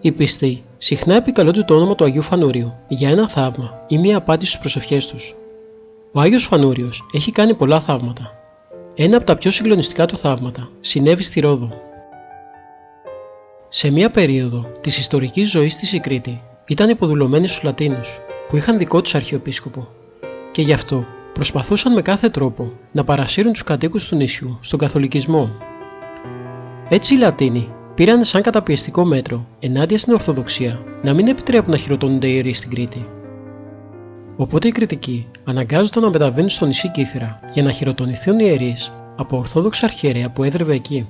Οι πιστοί συχνά επικαλούνται το όνομα του Αγίου Φανούριου για ένα θαύμα ή μία απάντηση στις προσευχές τους. Ο Άγιος Φανούριος έχει κάνει πολλά θαύματα. Ένα από τα πιο συγκλονιστικά του θαύματα συνέβη στη Ρόδο. Σε μία περίοδο της ιστορικής ζωής της η Κρήτη ήταν υποδουλωμένη στους Λατίνους, που είχαν δικό τους αρχιεπίσκοπο, και γι' αυτό προσπαθούσαν με κάθε τρόπο να παρασύρουν τους κατοίκους του νησιού στον καθολικισμό. Έτσι οι Λατίνοι πήραν σαν καταπιεστικό μέτρο ενάντια στην Ορθοδοξία να μην επιτρέπουν να χειροτονούνται οι ιερείς στην Κρήτη. Οπότε οι Κρητικοί αναγκάζονταν να μεταβαίνουν στο νησί Κύθυρα για να χειροτονηθούν οι ιερείς από ορθόδοξα αρχιέρεα που έδρευε εκεί.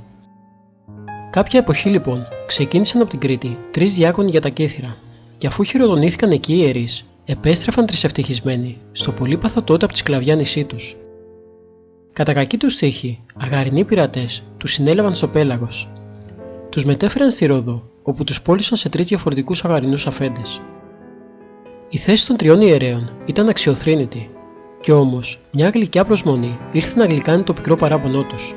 Κάποια εποχή λοιπόν ξεκίνησαν από την Κρήτη 3 διάκονοι για τα Κύθυρα, και αφού χειροτονήθηκαν εκεί οι ιερείς, επέστρεφαν τρισευτυχισμένοι στο πολύπαθο τότε από τη σκλαβιά νησί τους. Κατά κακή τους τύχη, αγαρινοί πειρατές τους συνέλαβαν στο πέλαγος. Τους μετέφεραν στη Ρόδο, όπου τους πώλησαν σε 3 διαφορετικούς αγαρινούς αφέντες. Η θέση των 3 ιερέων ήταν αξιοθρήνητη, κι όμως μια γλυκιά προσμονή ήρθε να γλυκάνει το πικρό παράπονό τους.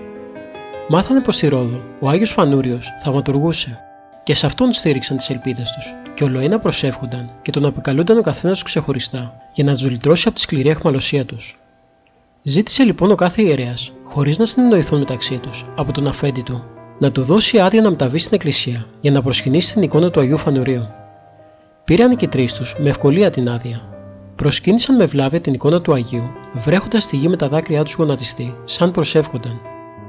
Μάθανε πως στη Ρόδο ο Άγιος Φανούριος θαυματουργούσε, και σε αυτόν στήριξαν τις ελπίδες τους, και ολοένα προσεύχονταν και τον αποκαλούνταν ο καθένας τους ξεχωριστά για να τους λυτρώσει από τη σκληρή αιχμαλωσία τους. Ζήτησε λοιπόν ο κάθε ιερέας, χωρίς να συνεννοηθούν μεταξύ τους, από τον αφέντη του, να του δώσει άδεια να μεταβεί στην εκκλησία για να προσκυνήσει την εικόνα του Αγίου Φανουρίου. Πήραν και 3 τους με ευκολία την άδεια. Προσκύνησαν με βλάβεια την εικόνα του Αγίου, βρέχοντας τη γη με τα δάκρυά τους γονατιστή, σαν προσεύχονταν,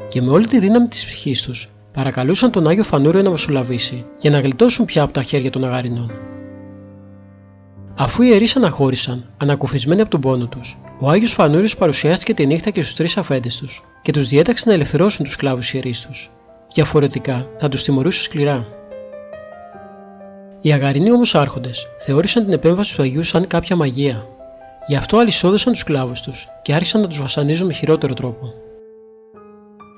και με όλη τη δύναμη της ψυχής τους παρακαλούσαν τον Άγιο Φανούριο να μεσολαβήσει για να γλιτώσουν πια από τα χέρια των αγαρινών. Αφού οι ιερείς αναχώρησαν, ανακουφισμένοι από τον πόνο τους, ο Άγιος Φανούριος παρουσιάστηκε τη νύχτα και στους 3 αφέντες τους και τους διέταξε να ελευθερώσουν τους σκλάβους ιερείς τους. Διαφορετικά θα τους τιμωρούσε σκληρά. Οι αγαρινοί όμως άρχοντες θεώρησαν την επέμβαση του Αγίου σαν κάποια μαγεία. Γι' αυτό αλυσόδεσαν τους σκλάβους τους και άρχισαν να τους βασανίζουν με χειρότερο τρόπο.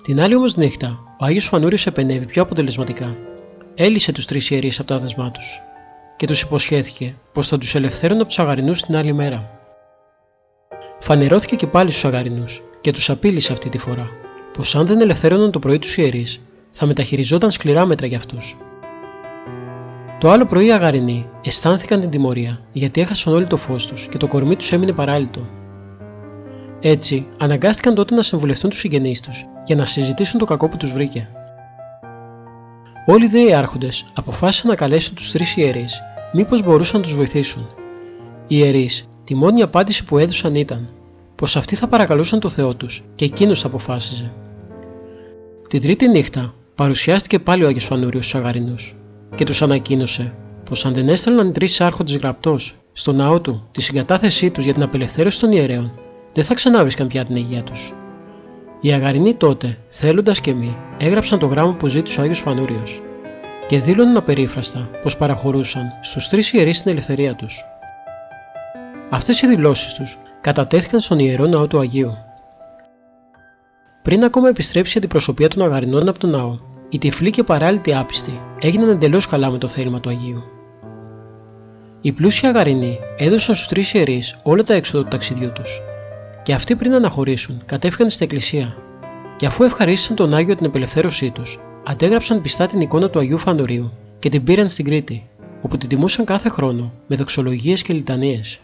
Την άλλη όμως νύχτα, ο Άγιος Φανούριος επενέβη πιο αποτελεσματικά. Έλυσε τους 3 ιερείς από τα δεσμά τους και τους υποσχέθηκε πως θα τους ελευθέρωνε από τους αγαρινούς την άλλη μέρα. Φανερώθηκε και πάλι στους αγαρινούς και τους απείλησε αυτή τη φορά πως αν δεν ελευθέρωναν το πρωί τους ιερείς, θα μεταχειριζόταν σκληρά μέτρα για αυτούς. Το άλλο πρωί οι αγαρινοί αισθάνθηκαν την τιμωρία γιατί έχασαν όλοι το φως τους και το κορμί τους έμεινε παράλυτο. Έτσι, αναγκάστηκαν τότε να συμβουλευτούν τους συγγενείς τους για να συζητήσουν το κακό που τους βρήκε. Όλοι δε οι άρχοντες αποφάσισαν να καλέσουν τους 3 ιερείς, μήπως μπορούσαν να τους βοηθήσουν. Οι ιερείς, τη μόνη απάντηση που έδωσαν ήταν πως αυτοί θα παρακαλούσαν το Θεό τους και εκείνος θα αποφάσιζε. Την τρίτη νύχτα παρουσιάστηκε πάλι ο Άγιος Φανούριος στους αγαρινούς και τους ανακοίνωσε πως αν δεν έστελναν οι 3 άρχοντες γραπτός στο ναό του τη συγκατάθεσή τους για την απελευθέρωση των ιερέων, δεν θα ξανάβρισκαν πια την υγεία τους. Οι αγαρινοί τότε, θέλοντας και μη, έγραψαν το γράμμα που ζήτησε ο Άγιος Φανούριος και δήλωναν απερίφραστα πως παραχωρούσαν στους 3 ιερείς την ελευθερία τους. Αυτές οι δηλώσεις τους κατατέθηκαν στον Ιερό Ναό του Αγίου. Πριν ακόμα επιστρέψει η αντιπροσωπεία των αγαρινών από τον ναό, οι τυφλοί και παράλυτοι άπιστοι έγιναν εντελώς καλά με το θέλημα του Αγίου. Οι πλούσιοι αγαρινοί έδωσαν στους 3 ιερείς όλα τα έξοδα του ταξιδιού τους, και αυτοί πριν αναχωρήσουν κατέφυγαν στην εκκλησία, και αφού ευχαρίστησαν τον Άγιο την απελευθέρωσή τους, αντέγραψαν πιστά την εικόνα του Αγίου Φανουρίου και την πήραν στην Κρήτη, όπου την τιμούσαν κάθε χρόνο με δοξολογίες και λιτανίες.